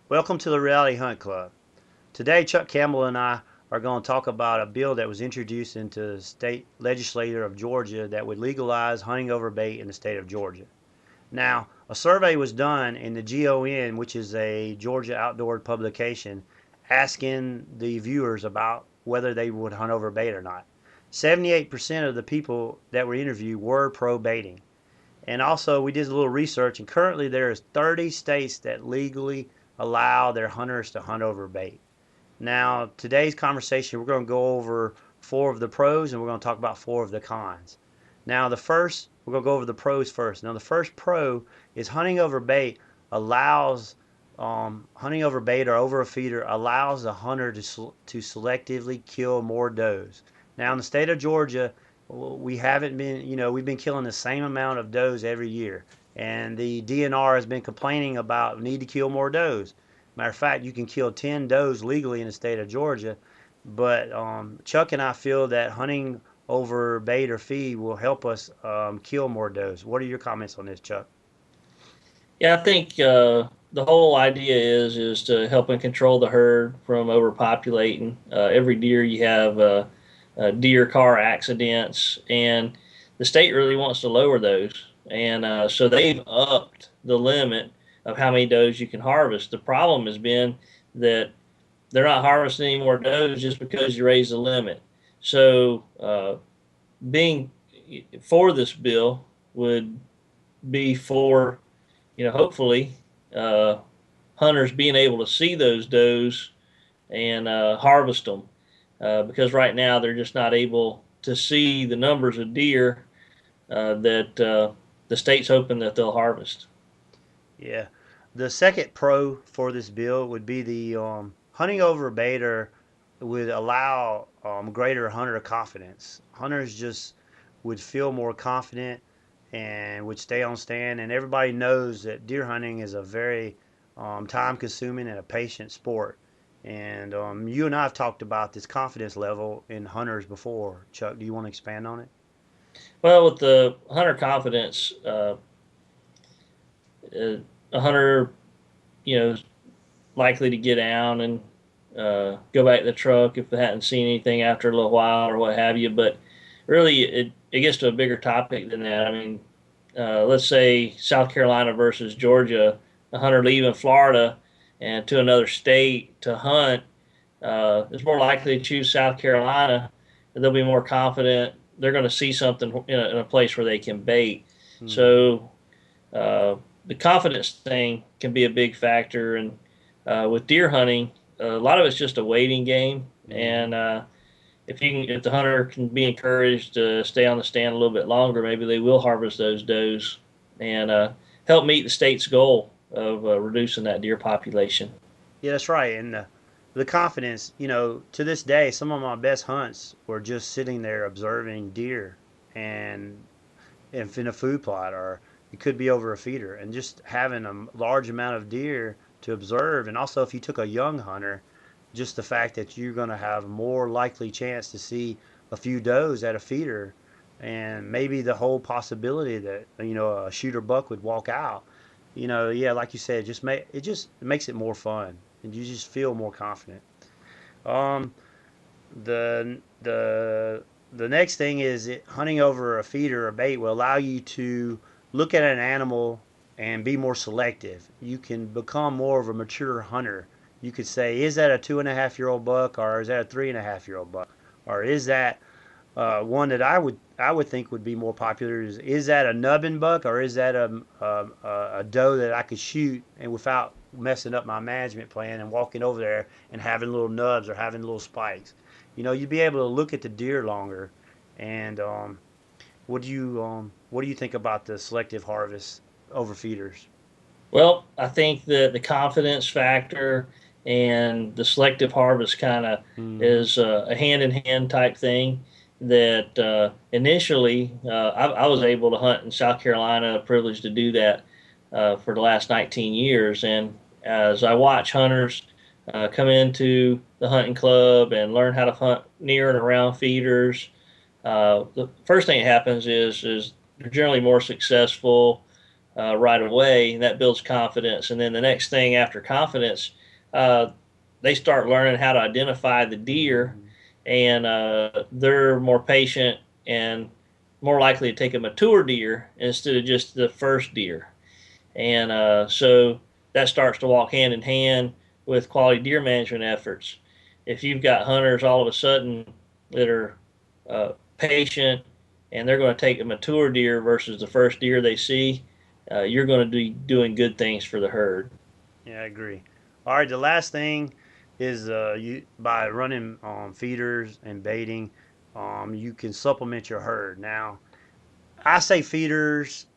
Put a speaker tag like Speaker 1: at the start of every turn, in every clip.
Speaker 1: Welcome to the Reality Hunt Club. Today, Chuck Campbell and I are going to talk about a bill that was introduced into the state legislature of Georgia that would legalize hunting over bait in the state of Georgia. Now, a survey was done in the GON, which is a Georgia outdoor publication, asking the viewers about whether they would hunt over bait or not. 78% of the people that were interviewed were pro baiting. And also, we did a little research, and currently there is 30 states that legally allow their hunters to hunt over bait. Now, today's conversation, we're going to go over four of the pros, and we're going to talk about four of the cons. Now, we're going to go over the pros first. Now, the first pro is hunting over bait or over a feeder allows the hunter to selectively kill more does. Now, in the state of Georgia, we haven't been, we've been killing the same amount of does every year. And the DNR has been complaining about need to kill more does. Matter of fact, you can kill 10 does legally in the state of Georgia. But Chuck and I feel that hunting over bait or feed will help us kill more does. What are your comments on this, Chuck?
Speaker 2: Yeah, I think the whole idea is to help and control the herd from overpopulating. Every year you have deer car accidents, and the state really wants to lower those, and so they've upped the limit of how many does you can harvest. The problem has been that they're not harvesting any more does just because you raise the limit. So being for this bill would be for hopefully uh, hunters being able to see those does and harvest them because right now they're just not able to see the numbers of deer that the state's hoping that they'll harvest.
Speaker 1: Yeah. The second pro for this bill would be the hunting over bait or would allow greater hunter confidence. Hunters just would feel more confident and would stay on stand. And everybody knows that deer hunting is a very time consuming and a patient sport. And you and I have talked about this confidence level in hunters before. Chuck, do you want to expand on it?
Speaker 2: Well, with the hunter confidence, a hunter, is likely to get down and go back to the truck if they hadn't seen anything after a little while or what have you. But really, it gets to a bigger topic than that. I mean, let's say South Carolina versus Georgia, a hunter leaving Florida and to another state to hunt is more likely to choose South Carolina. They'll be more confident. They're going to see something in a place where they can bait.
Speaker 1: Hmm.
Speaker 2: So the confidence thing can be a big factor. And with deer hunting, a lot of it's just a waiting game.
Speaker 1: Hmm.
Speaker 2: And if the hunter can be encouraged to stay on the stand a little bit longer, maybe they will harvest those does and help meet the state's goal of reducing that deer population.
Speaker 1: Yeah, that's right. And the confidence, to this day, some of my best hunts were just sitting there observing deer and if in a food plot, or it could be over a feeder, and just having a large amount of deer to observe. And also, if you took a young hunter, just the fact that you're going to have more likely chance to see a few does at a feeder, and maybe the whole possibility that a shooter buck would walk out. Yeah, like you said, just makes it more fun, and you just feel more confident. Um, the next thing is hunting over a feeder or bait will allow you to look at an animal and be more selective. You can become more of a mature hunter. You could say, is that a 2.5 year old buck, or is that a 3.5 year old buck, or is that one that I would think would be more popular is that a nubbin buck, or is that a doe that I could shoot and without messing up my management plan and walking over there and having little nubs or having little spikes. You'd be able to look at the deer longer. And what do you think about the selective harvest over feeders?
Speaker 2: Well, I think that the confidence factor and the selective harvest kind of
Speaker 1: Hmm.
Speaker 2: is a hand in hand type thing. That initially I was able to hunt in South Carolina, privileged to do that for the last 19 years. And as I watch hunters come into the hunting club and learn how to hunt near and around feeders, the first thing that happens is they're generally more successful. right away, and that builds confidence. And then the next thing after confidence, uh, they start learning how to identify the deer,
Speaker 1: Mm-hmm.
Speaker 2: and they're more patient and more likely to take a mature deer instead of just the first deer. And so that starts to walk hand in hand with quality deer management efforts. If you've got hunters all of a sudden that are patient and they're going to take a mature deer versus the first deer they see, you're going to be doing good things for the herd.
Speaker 1: Yeah, I agree. All right, the last thing is you by running feeders and baiting, you can supplement your herd. Now, I say feeders,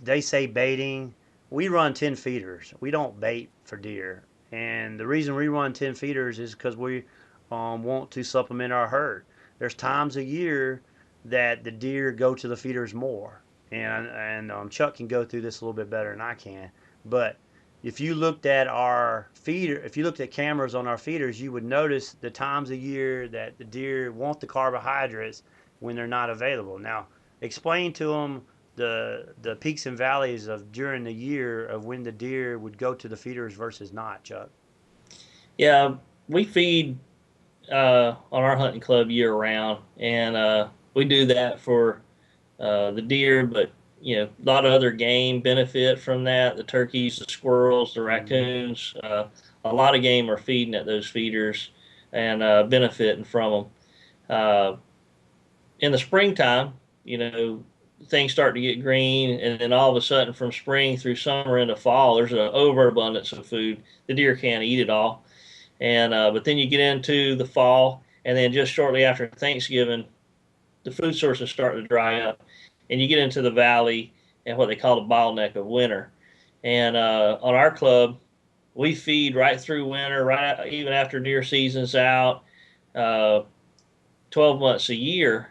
Speaker 1: they say baiting. We run 10 feeders. We don't bait for deer. And the reason we run 10 feeders is because we want to supplement our herd. There's times a year that the deer go to the feeders more. And Chuck can go through this a little bit better than I can. But if you looked at our feeder, if you looked at cameras on our feeders, you would notice the times a year that the deer want the carbohydrates when they're not available. Now, explain to them the peaks and valleys of during the year of when the deer would go to the feeders versus not, Chuck.
Speaker 2: Yeah, we feed on our hunting club year round, and we do that for the deer, but a lot of other game benefit from that. The turkeys, the squirrels, the
Speaker 1: Mm-hmm.
Speaker 2: raccoons, a lot of game are feeding at those feeders and benefiting from them. Uh, in the springtime, things start to get green, and then all of a sudden, from spring through summer into fall, there's an overabundance of food. The deer can't eat it all, and but then you get into the fall, and then just shortly after Thanksgiving, the food sources start to dry up, and you get into the valley and what they call the bottleneck of winter. And on our club, we feed right through winter, right even after deer season's out, uh, 12 months a year,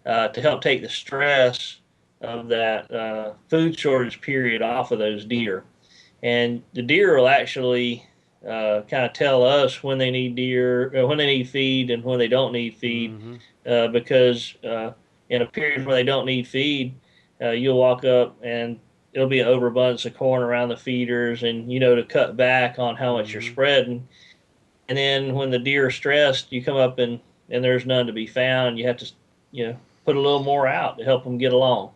Speaker 2: to help take the stress of that food shortage period off of those deer. And the deer will actually kind of tell us when they need when they need feed and when they don't need feed,
Speaker 1: Mm-hmm.
Speaker 2: because in a period where they don't need feed, you'll walk up and it'll be an overabundance of corn around the feeders, and to cut back on how much you're
Speaker 1: Mm-hmm.
Speaker 2: spreading. And then when the deer are stressed, you come up and there's none to be found. You have to put a little more out to help them get along.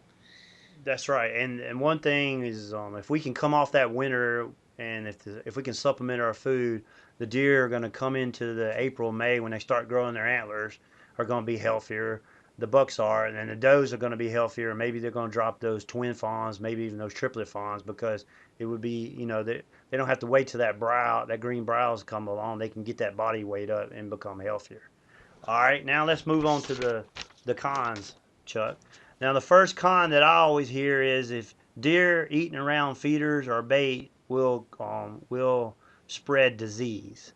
Speaker 1: That's right. And one thing is, if we can come off that winter, and if we can supplement our food, the deer are going to come into the April May when they start growing their antlers are going to be healthier. The bucks are, and then the does are going to be healthier. Maybe they're going to drop those twin fawns, maybe even those triplet fawns, because it would be, they don't have to wait till that green browse come along. They can get that body weight up and become healthier. All right, now let's move on to the cons, Chuck. Now the first con that I always hear is if deer eating around feeders or bait will spread disease.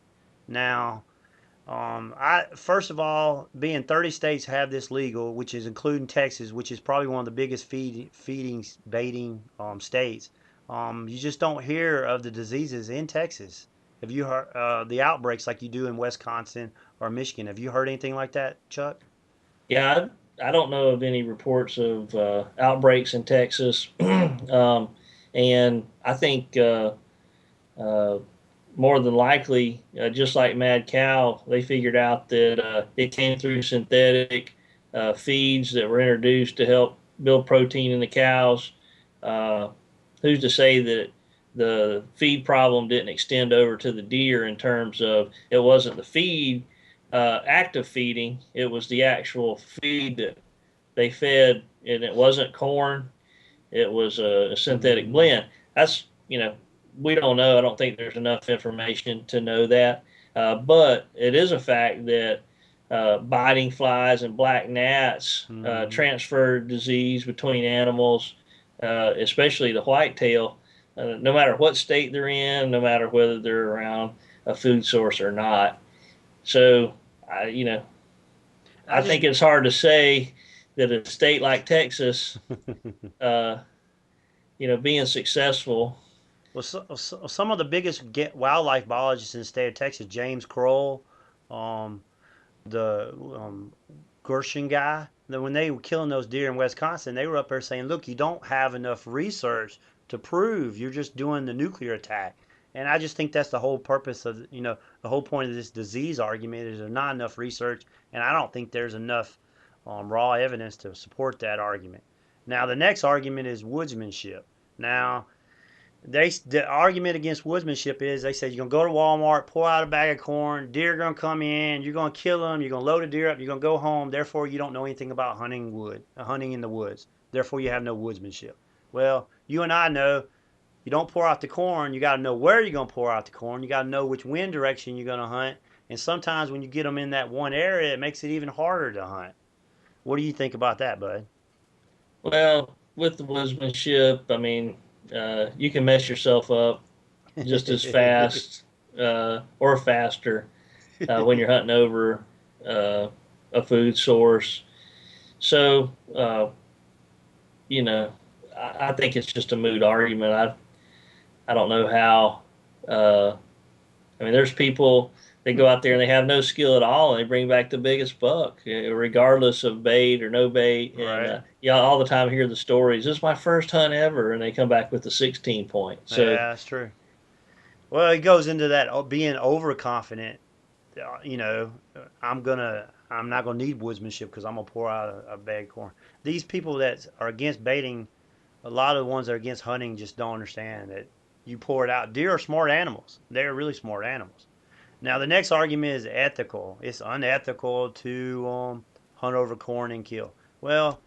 Speaker 1: Now, I first of all, being 30 states have this legal, which is including Texas, which is probably one of the biggest feeding baiting states. You just don't hear of the diseases in Texas. Have you heard the outbreaks like you do in Wisconsin or Michigan? Have you heard anything like that, Chuck?
Speaker 2: Yeah, I don't know of any reports of outbreaks in Texas, and I think uh, more than likely, just like Mad Cow, they figured out that it came through synthetic feeds that were introduced to help build protein in the cows. Uh, who's to say that the feed problem didn't extend over to the deer in terms of it wasn't the feed, active feeding, it was the actual feed that they fed, and it wasn't corn, it was a synthetic
Speaker 1: Mm-hmm.
Speaker 2: blend. That's, we don't know. I don't think there's enough information to know that. But it is a fact that biting flies and black gnats
Speaker 1: Mm-hmm.
Speaker 2: transfer disease between animals, especially the whitetail, no matter what state they're in, no matter whether they're around a food source or not. So,
Speaker 1: I
Speaker 2: I
Speaker 1: just
Speaker 2: think it's hard to say that a state like Texas, uh, being successful.
Speaker 1: Well, some of the biggest wildlife biologists in the state of Texas, James Kroll, um, the Gershon guy, that when they were killing those deer in Wisconsin, they were up there saying, "Look, you don't have enough research to prove. You're just doing the nuclear attack. And I just think that's the whole purpose of, the whole point of this disease argument is there's not enough research, and I don't think there's enough raw evidence to support that argument. Now, the next argument is woodsmanship. Now, the argument against woodsmanship is they said you're gonna go to Walmart, pull out a bag of corn, deer are gonna come in, you're gonna kill them, you're gonna load a deer up, you're gonna go home. Therefore, you don't know anything about hunting in the woods. Therefore, you have no woodsmanship. Well, you and I know you don't pour out the corn. You got to know where you're gonna pour out the corn. You got to know which wind direction you're gonna hunt. And sometimes when you get them in that one area, it makes it even harder to hunt. What do you think about that, bud?
Speaker 2: Well, with the woodsmanship, I mean, you can mess yourself up just as fast or faster when you're hunting over a food source. So, you know, I think it's just a moot argument. I don't know how. I mean, there's people they go out there and they have no skill at all, and they bring back the biggest buck, regardless of bait or no bait. And
Speaker 1: Right.
Speaker 2: yeah, all the time I hear the stories. This is my first hunt ever, and they come back with the 16 point. So
Speaker 1: Yeah, that's true. Well, it goes into that being overconfident. You know, I'm not gonna need woodsmanship because I'm gonna pour out a bag of corn. These people that are against baiting, a lot of the ones that are against hunting just don't understand that you pour it out. Deer are smart animals. They're really smart animals. Now the next argument is ethical. It's unethical to hunt over corn and kill. Well,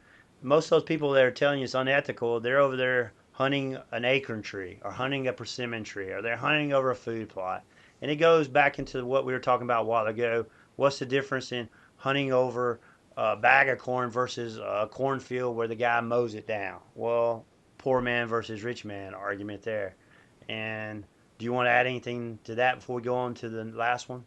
Speaker 1: most of those people that are telling you it's unethical, they're over there hunting an acorn tree or hunting a persimmon tree or they're hunting over a food plot. And it goes back into what we were talking about a while ago. What's the difference in hunting over a bag of corn versus a cornfield where the guy mows it down? Well, poor man versus rich man argument there. And do you want to add anything to that before we go on to the last one?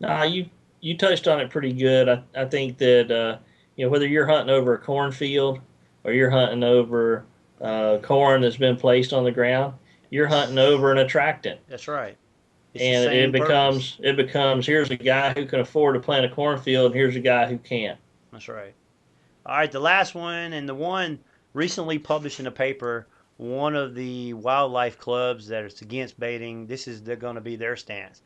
Speaker 2: nah, you touched on it pretty good. I think that whether you're hunting over a cornfield or you're hunting over corn that's been placed on the ground, you're hunting over an attractant.
Speaker 1: That's right. It's the
Speaker 2: And
Speaker 1: same purpose.
Speaker 2: it becomes here's a guy who can afford to plant a cornfield, and here's a guy who can't.
Speaker 1: That's right. All right, the last one and the one recently published in a paper, one of the wildlife clubs that is against baiting, this is they're going to be their stance.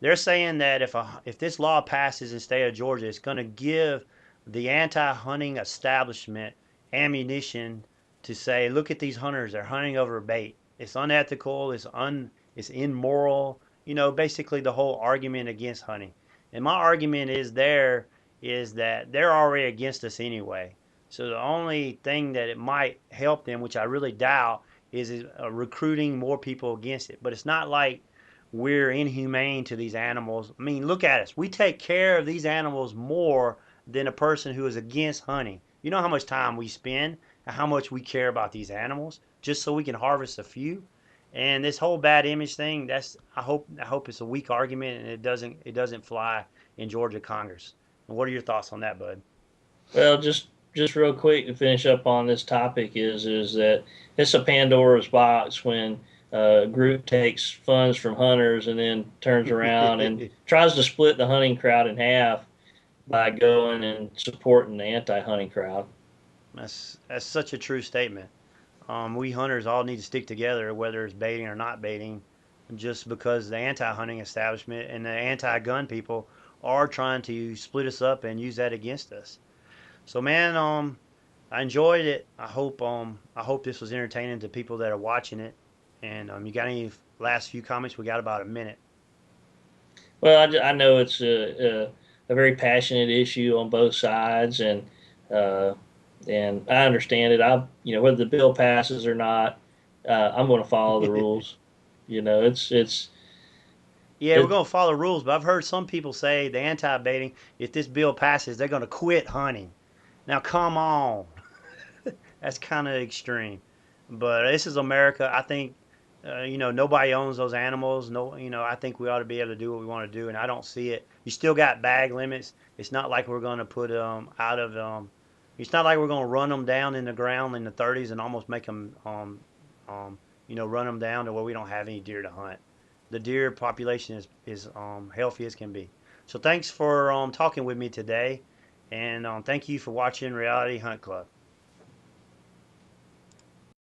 Speaker 1: They're saying that if this law passes in the state of Georgia, it's going to give the anti-hunting establishment ammunition to say, look at these hunters, they're hunting over bait. It's unethical, it's immoral, basically the whole argument against hunting. And my argument is that they're already against us anyway. So the only thing that it might help them, which I really doubt, is recruiting more people against it. But it's not like we're inhumane to these animals. I mean, look at us. We take care of these animals more than a person who is against hunting. You know how much time we spend and how much we care about these animals just so we can harvest a few. And this whole bad image thing, that's I hope it's a weak argument and it doesn't fly in Georgia Congress. And what are your thoughts on that, bud?
Speaker 2: Well, just real quick to finish up on this topic is that it's a Pandora's box when a group takes funds from hunters and then turns around and tries to split the hunting crowd in half by going and supporting the anti-hunting crowd.
Speaker 1: That's such a true statement. We hunters all need to stick together, whether it's baiting or not baiting, just because the anti-hunting establishment and the anti-gun people are trying to split us up and use that against us. So, man, I enjoyed it. I hope this was entertaining to people that are watching it. And you got any last few comments? We got about a minute.
Speaker 2: Well, I know it's a very passionate issue on both sides, uh, and I understand it. Whether the bill passes or not, I'm going to follow the rules. It's
Speaker 1: Yeah, we're
Speaker 2: it.
Speaker 1: gonna follow rules, but I've heard some people say the anti-baiting, if this bill passes, they're gonna quit hunting. Now, come on, that's kind of extreme. But this is America. I think, nobody owns those animals. No, I think we ought to be able to do what we want to do, and I don't see it. You still got bag limits. It's not like we're gonna put out of It's not like we're gonna run them down in the ground in the 30s and almost make them run them down to where we don't have any deer to hunt. The deer population is healthy as can be. So thanks for talking with me today, and thank you for watching Reality Hunt Club.